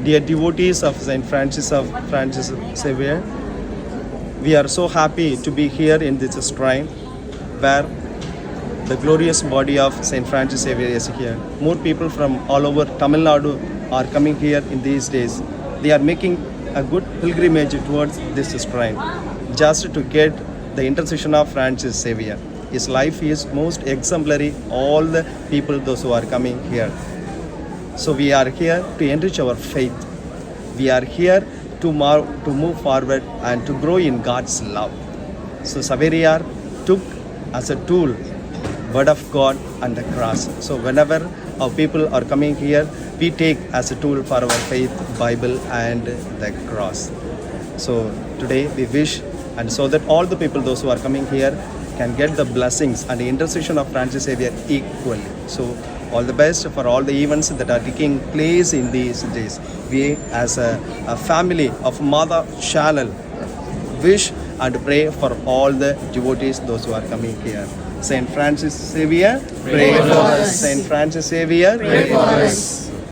Dear devotees of Saint Francis Xavier, we are so happy to be here in this shrine where the glorious body of Saint Francis Xavier is here. More people from all over Tamil Nadu are coming here in these days. They are making a good pilgrimage towards this shrine just to get the intercession of Francis Xavier. His life is most exemplary, all the people, those who are coming here. So we are here to enrich our faith. We are here to move forward and to grow in God's love. So Xavier took as a tool Word of God and the cross. So whenever our people are coming here, we take as a tool for our faith, Bible and the cross. So today we wish, and so that all the people, those who are coming here, can get the blessings and the intercession of Francis Xavier equally. So all the best for all the events that are taking place in these days. We as a family of Mother Channel wish and pray for all the devotees, those who are coming here. Saint Francis Xavier, pray for us. Saint Francis Xavier, pray for us.